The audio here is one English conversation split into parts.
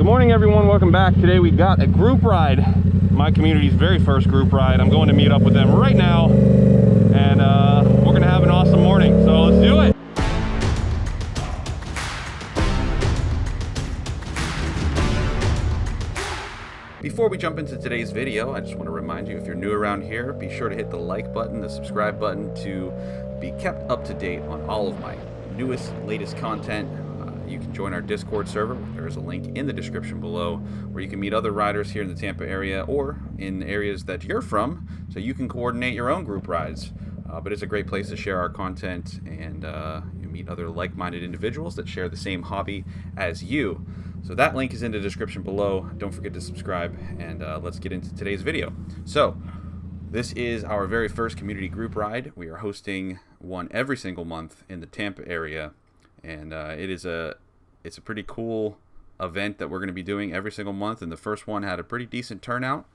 Good morning, everyone. Welcome back. Today we got a group ride, my community's very first group ride. I'm going to meet up with them right now, and we're gonna have an awesome morning. So let's do it. Before we jump into today's video, I just want to remind you, if you're new around here, be sure to hit the like button, the subscribe button to be kept up to date on all of my newest, latest content. You can join our Discord server. There is a link in the description below where you can meet other riders here in the Tampa area or in areas that you're from, so you can coordinate your own group rides. But it's a great place to share our content and you meet other like-minded individuals that share the same hobby as you. So that link is in the description below. Don't forget to subscribe, and let's get into today's video. So this is our very first community group ride. We are hosting one every single month in the Tampa area, and it's a pretty cool event that we're going to be doing every single month. And the first one had a pretty decent turnout.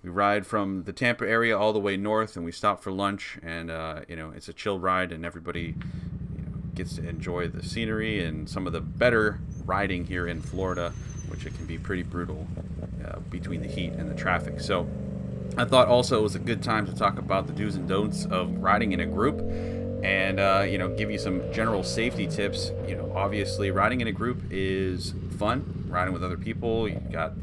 We ride from the Tampa area all the way north, and we stop for lunch, and it's a chill ride, and everybody gets to enjoy the scenery and some of the better riding here in Florida, which it can be pretty brutal between the heat and the traffic. So I thought also it was a good time to talk about the do's and don'ts of riding in a group, and give you some general safety tips. Obviously riding in a group is fun. Riding with other people, you got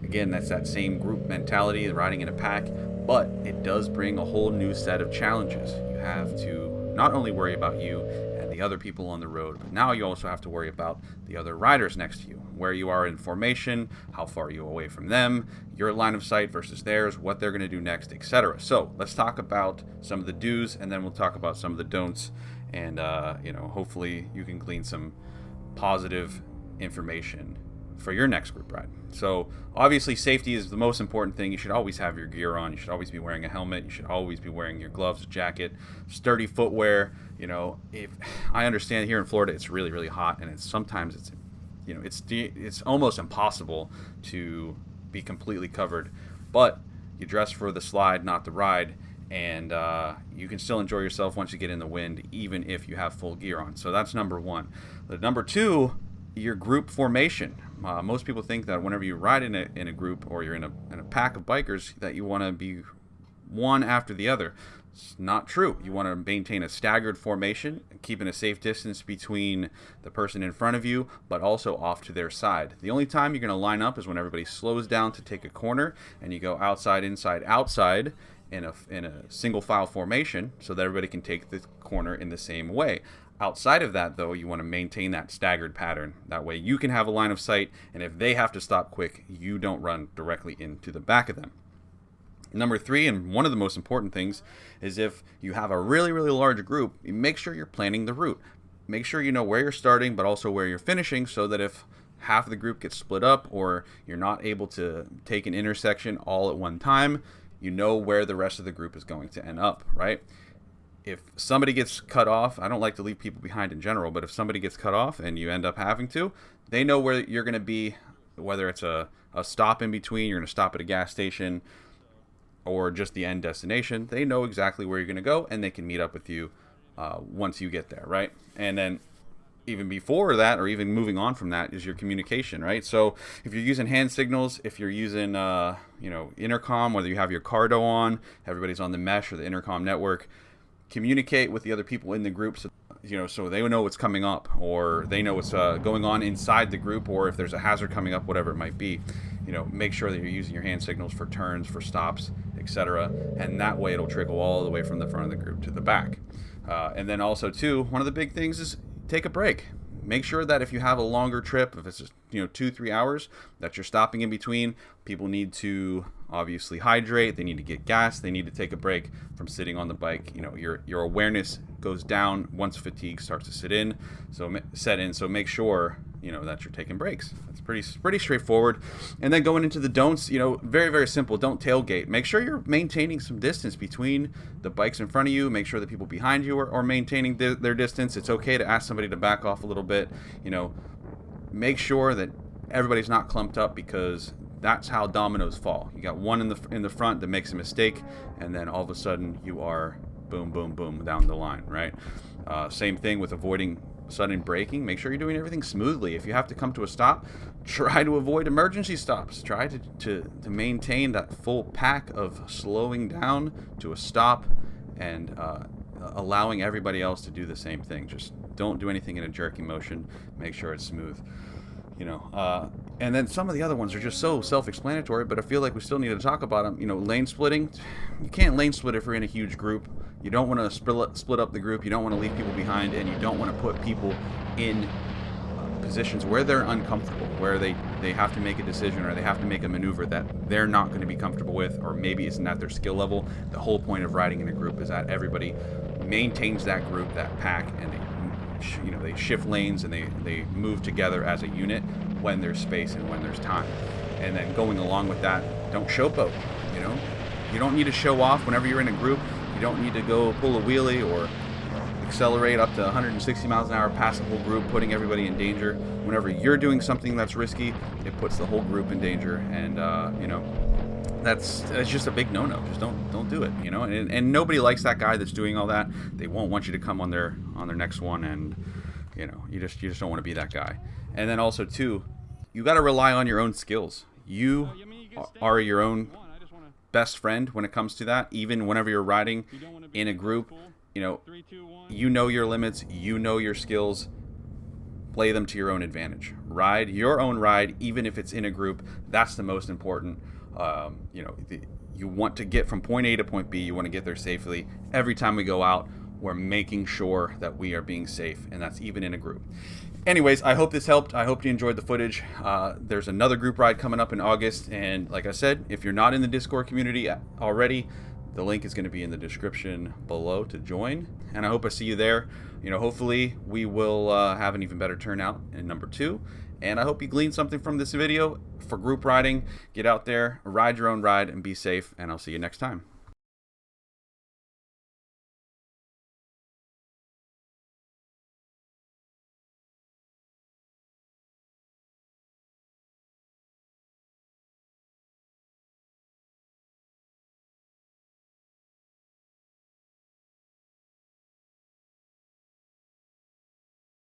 again, that's that same group mentality, riding in a pack, but it does bring a whole new set of challenges. You have to not only worry about you and the other people on the road, but now you also have to worry about the other riders next to you, where you are in formation, how far are you away from them, your line of sight versus theirs, what they're going to do next, etc. So let's talk about some of the do's, and then we'll talk about some of the don'ts, and hopefully you can glean some positive information for your next group ride. So obviously safety is the most important thing. You should always have your gear on. You should always be wearing a helmet. You should always be wearing your gloves, a jacket, sturdy footwear. If I understand here in Florida it's really, really hot, and sometimes it's almost impossible to be completely covered, but you dress for the slide, not the ride, and you can still enjoy yourself once you get in the wind, even if you have full gear on. So that's number one. The number two, your group formation. Most people think that whenever you ride in a group, or you're in a pack of bikers, that you want to be one after the other. It's not true. You want to maintain a staggered formation, keeping a safe distance between the person in front of you, but also off to their side. The only time you're going to line up is when everybody slows down to take a corner, and you go outside, inside, outside in a single file formation, so that everybody can take the corner in the same way. Outside of that, though, you want to maintain that staggered pattern. That way you can have a line of sight, and if they have to stop quick, you don't run directly into the back of them. Number three, and one of the most important things, is if you have a really, really large group, make sure you're planning the route. Make sure you know where you're starting, but also where you're finishing, so that if half of the group gets split up, or you're not able to take an intersection all at one time, you know where the rest of the group is going to end up, right? If somebody gets cut off, I don't like to leave people behind in general, but if somebody gets cut off and you end up having to, they know where you're going to be, whether it's a stop in between, you're going to stop at a gas station, or just the end destination. They know exactly where you're going to go, and they can meet up with you once you get there, right? And then even before that, or even moving on from that, is your communication, right? So if you're using hand signals, if you're using intercom, whether you have your Cardo on, everybody's on the mesh or the intercom network, communicate with the other people in the group, so they know what's coming up, or they know what's going on inside the group, or if there's a hazard coming up, whatever it might be. Make sure that you're using your hand signals for turns, for stops, etc. And that way it'll trickle all the way from the front of the group to the back. And then also too, one of the big things is take a break. Make sure that if you have a longer trip, if it's just 2-3 hours, that you're stopping in between. People need to obviously hydrate, they need to get gas, they need to take a break from sitting on the bike. Your awareness goes down once fatigue starts to set in. So make sure that you're taking breaks. That's pretty straightforward. And then going into the don'ts, very, very simple. Don't tailgate. Make sure you're maintaining some distance between the bikes in front of you. Make sure the people behind you are maintaining their distance. It's okay to ask somebody to back off a little bit. Make sure that everybody's not clumped up, because that's how dominoes fall. You got one in the front that makes a mistake, and then all of a sudden you are boom, boom, boom down the line, right? Same thing with avoiding sudden braking, make sure you're doing everything smoothly. If you have to come to a stop, try to avoid emergency stops. Try to maintain that full pack of slowing down to a stop and allowing everybody else to do the same thing. Just don't do anything in a jerky motion. Make sure it's smooth. You know, and then some of the other ones are just so self-explanatory, but I feel like we still need to talk about them. You know, lane splitting. You can't lane split if you're in a huge group. You don't want to split up the group. You don't want to leave people behind, and you don't want to put people in positions where they're uncomfortable, where they have to make a decision or they have to make a maneuver that they're not going to be comfortable with, or maybe it's not their skill level. The whole point of riding in a group is that everybody maintains that group, that pack, and they shift lanes and they move together as a unit when there's space and when there's time. And then going along with that, don't showboat. You know, you don't need to show off whenever you're in a group. You don't need to go pull a wheelie or accelerate up to 160 miles an hour past the whole group, putting everybody in danger. Whenever you're doing something that's risky, it puts the whole group in danger, and you know, that's just a big no-no. Just don't do it, you know. And nobody likes that guy that's doing all that. They won't want you to come on their next one, and you know, you just don't want to be that guy. And then also too, you got to rely on your own skills. You are your own best friend when it comes to that. Even whenever you're riding in a group, you know your limits, you know your skills. Play them to your own advantage. Ride your own ride, even if it's in a group. That's the most important. You know, you want to get from point A to point B. You want to get there safely. Every time we go out, we're making sure that we are being safe, and that's even in a group. Anyways, I hope this helped. I hope you enjoyed the footage. There's another group ride coming up in August, and like I said, if you're not in the Discord community already, the link is going to be in the description below to join, and I hope I see you there. You know, hopefully we will have an even better turnout in number 2, and I hope you gleaned something from this video for group riding. Get out there, ride your own ride, and be safe, and I'll see you next time.